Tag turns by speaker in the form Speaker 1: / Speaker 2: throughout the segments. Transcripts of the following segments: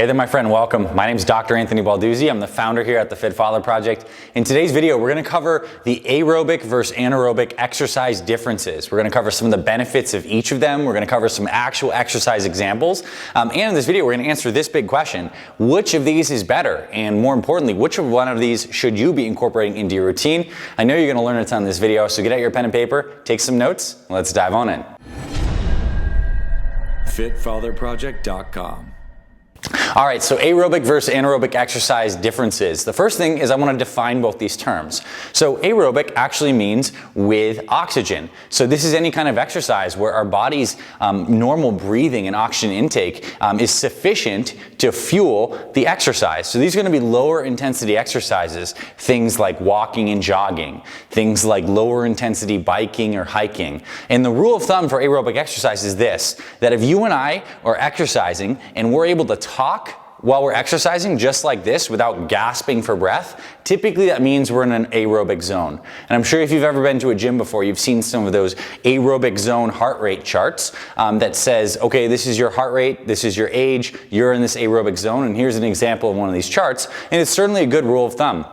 Speaker 1: Hey there, my friend, welcome. My name is Dr. Anthony Balduzzi. I'm the founder here at the Fit Father Project. In today's video, we're gonna cover the aerobic versus anaerobic exercise differences. We're gonna cover some of the benefits of each of them. We're gonna cover some actual exercise examples. And in this video, we're gonna answer this big question: which of these is better? And more importantly, which one of these should you be incorporating into your routine? I know you're gonna learn a ton in this video, so get out your pen and paper, take some notes, and let's dive on in.
Speaker 2: FitFatherProject.com.
Speaker 1: All right, so aerobic versus anaerobic exercise differences. The first thing is I want to define both these terms. So aerobic actually means with oxygen. So this is any kind of exercise where our body's normal breathing and oxygen intake is sufficient to fuel the exercise. So these are going to be lower intensity exercises, things like walking and jogging, things like lower intensity biking or hiking. And the rule of thumb for aerobic exercise is this, that if you and I are exercising and we're able to talk while we're exercising just like this without gasping for breath, typically that means we're in an aerobic zone. And I'm sure if you've ever been to a gym before, you've seen some of those aerobic zone heart rate charts that says, okay, this is your heart rate, this is your age, you're in this aerobic zone, and here's an example of one of these charts. And it's certainly a good rule of thumb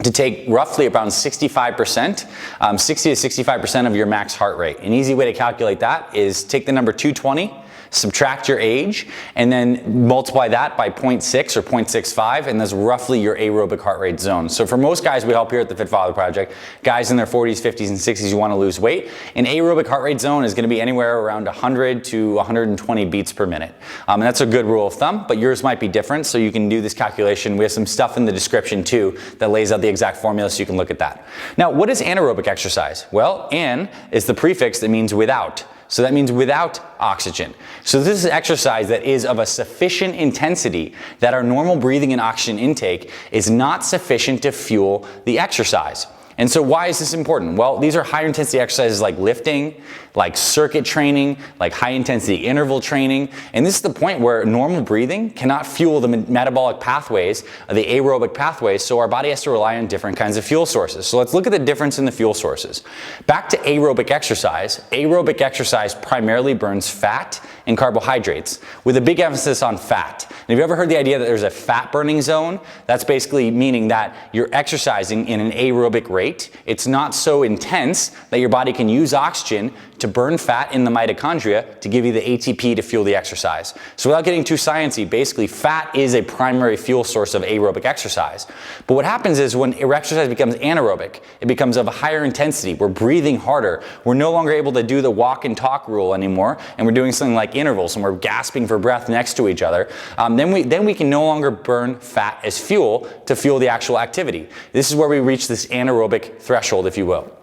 Speaker 1: to take roughly around 65%, 60 to 65% of your max heart rate. An easy way to calculate that is take the number 220, subtract your age, and then multiply that by 0.6 or 0.65, and that's roughly your aerobic heart rate zone. So for most guys we help here at the Fit Father Project, guys in their 40s, 50s, and 60s who want to lose weight, an aerobic heart rate zone is going to be anywhere around 100 to 120 beats per minute. And that's a good rule of thumb, but yours might be different, so you can do this calculation. We have some stuff in the description too that lays out the exact formula so you can look at that. Now, what is anaerobic exercise? Well, an is the prefix that means without. So that means without oxygen. So this is exercise that is of a sufficient intensity that our normal breathing and oxygen intake is not sufficient to fuel the exercise. And so why is this important? Well, these are higher intensity exercises like lifting, like circuit training, like high intensity interval training. And this is the point where normal breathing cannot fuel the metabolic pathways, the aerobic pathways, so our body has to rely on different kinds of fuel sources. So let's look at the difference in the fuel sources. Back to aerobic exercise primarily burns fat and carbohydrates with a big emphasis on fat. And have you ever heard the idea that there's a fat burning zone? That's basically meaning that you're exercising in an aerobic rate. It's not so intense that your body can use oxygen to burn fat in the mitochondria to give you the ATP to fuel the exercise. So without getting too sciencey, basically fat is a primary fuel source of aerobic exercise. But what happens is when exercise becomes anaerobic, it becomes of a higher intensity. We're breathing harder. We're no longer able to do the walk and talk rule anymore, and we're doing something like intervals and we're gasping for breath next to each other. Then we can no longer burn fat as fuel to fuel the actual activity. This is where we reach this anaerobic threshold, if you will.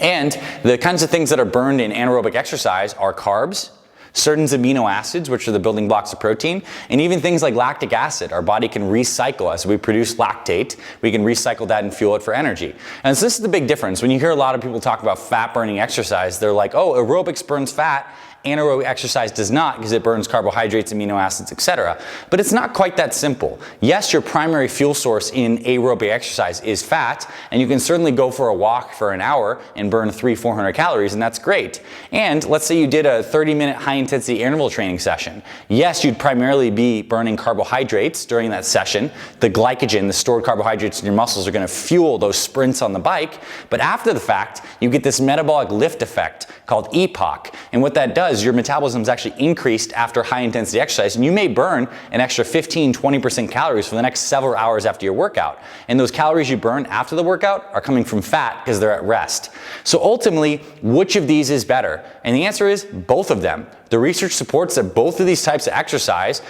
Speaker 1: And the kinds of things that are burned in anaerobic exercise are carbs, certain amino acids, which are the building blocks of protein, and even things like lactic acid. Our body can recycle as we produce lactate. We can recycle that and fuel it for energy. And so this is the big difference. When you hear a lot of people talk about fat burning exercise, they're like, oh, aerobics burns fat, anaerobic exercise does not because it burns carbohydrates, amino acids, etc. But it's not quite that simple. Yes, your primary fuel source in aerobic exercise is fat, and you can certainly go for a walk for an hour and burn 300-400 calories, and that's great. And let's say you did a 30-minute high-intensity interval training session. Yes, you'd primarily be burning carbohydrates during that session. The glycogen, the stored carbohydrates in your muscles, are going to fuel those sprints on the bike. But after the fact, you get this metabolic lift effect called EPOC. And what that does, your metabolism is actually increased after high intensity exercise, and you may burn an extra 15-20% calories for the next several hours after your workout. And those calories you burn after the workout are coming from fat because they're at rest. So ultimately, which of these is better? And the answer is both of them. The research supports that both of these types of exercise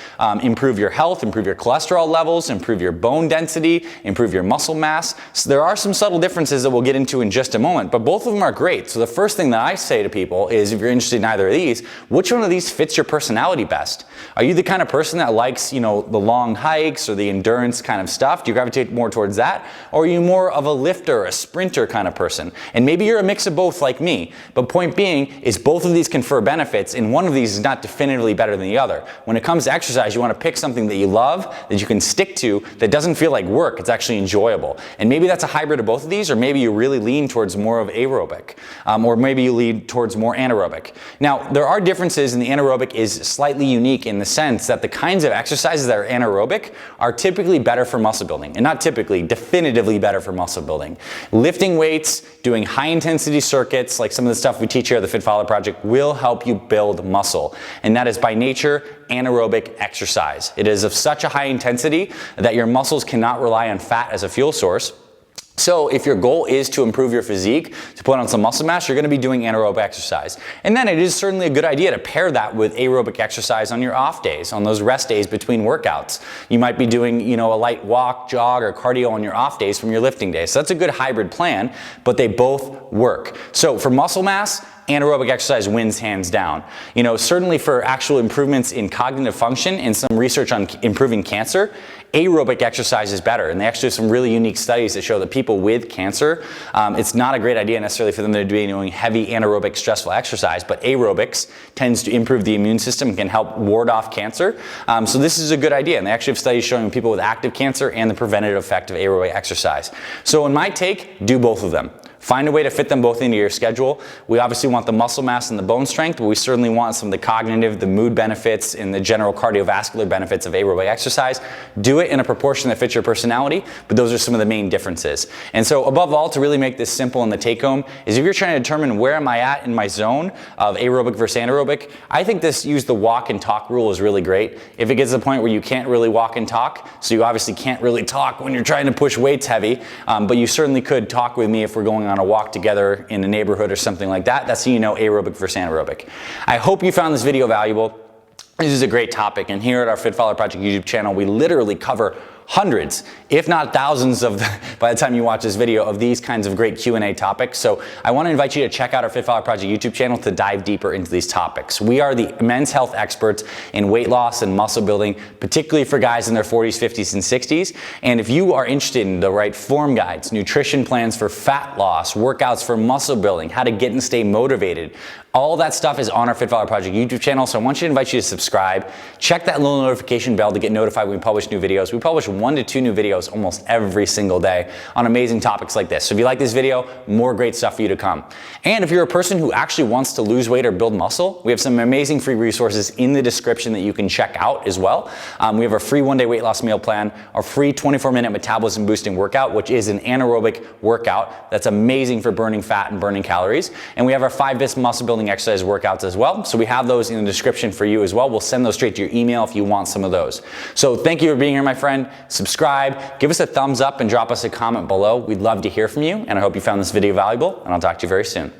Speaker 1: improve your health, improve your cholesterol levels, improve your bone density, improve your muscle mass. So there are some subtle differences that we'll get into in just a moment, but both of them are great. So the first thing that I say to people is, if you're interested in either of these, which one of these fits your personality best? Are you the kind of person that likes, the long hikes or the endurance kind of stuff? Do you gravitate more towards that? Or are you more of a lifter, a sprinter kind of person? And maybe you're a mix of both like me, but point being is both of these confer benefits, and one of these is not definitively better than the other. When it comes to exercise, you want to pick something that you love, that you can stick to, that doesn't feel like work, it's actually enjoyable. And maybe that's a hybrid of both of these, or maybe you really lean towards more of aerobic, or maybe you lean towards more anaerobic. Now, there are differences, and the anaerobic is slightly unique in the sense that the kinds of exercises that are anaerobic are typically better for muscle building, and not typically, definitively better for muscle building. Lifting weights, doing high intensity circuits, like some of the stuff we teach here at the Fit Follower Project, will help you build muscle. And that is by nature anaerobic exercise. It is of such a high intensity that your muscles cannot rely on fat as a fuel source. So if your goal is to improve your physique, to put on some muscle mass, you're going to be doing anaerobic exercise. And then it is certainly a good idea to pair that with aerobic exercise on your off days, on those rest days between workouts. You might be doing, a light walk, jog, or cardio on your off days from your lifting days. So that's a good hybrid plan, but they both work. So for muscle mass, anaerobic exercise wins hands down. Certainly for actual improvements in cognitive function and some research on improving cancer, aerobic exercise is better. And they actually have some really unique studies that show that people with cancer, it's not a great idea necessarily for them to be doing heavy anaerobic stressful exercise, but aerobics tends to improve the immune system and can help ward off cancer. So this is a good idea. And they actually have studies showing people with active cancer and the preventative effect of aerobic exercise. So in my take, do both of them. Find a way to fit them both into your schedule. We obviously want the muscle mass and the bone strength, but we certainly want some of the cognitive, the mood benefits, and the general cardiovascular benefits of aerobic exercise. Do it in a proportion that fits your personality, but those are some of the main differences. And so above all, to really make this simple in the take-home, is if you're trying to determine where am I at in my zone of aerobic versus anaerobic, I think this use the walk and talk rule is really great. If it gets to the point where you can't really walk and talk, so you obviously can't really talk when you're trying to push weights heavy, but you certainly could talk with me if we're going on a walk together in a neighborhood or something like that. That's how you know aerobic versus anaerobic. I hope you found this video valuable. This is a great topic, and here at our Fit Follower Project YouTube channel, we literally cover hundreds, if not thousands by the time you watch this video, of these kinds of great Q&A topics. So I want to invite you to check out our Fit Follower Project YouTube channel to dive deeper into these topics. We are the men's health experts in weight loss and muscle building, particularly for guys in their 40s, 50s, and 60s. And if you are interested in the right form guides, nutrition plans for fat loss, workouts for muscle building, how to get and stay motivated, all that stuff is on our Fit Follower Project YouTube channel, so I want you to invite you to subscribe. Check that little notification bell to get notified when we publish new videos. We publish 1 to 2 new videos almost every single day on amazing topics like this. So if you like this video, more great stuff for you to come. And if you're a person who actually wants to lose weight or build muscle, we have some amazing free resources in the description that you can check out as well. We have our free 1-day weight loss meal plan, our free 24-minute metabolism boosting workout, which is an anaerobic workout that's amazing for burning fat and burning calories. And we have our 5 muscle building exercise workouts as well. So we have those in the description for you as well. We'll send those straight to your email if you want some of those. So thank you for being here, my friend. Subscribe, give us a thumbs up, and drop us a comment below. We'd love to hear from you, and I hope you found this video valuable, and I'll talk to you very soon.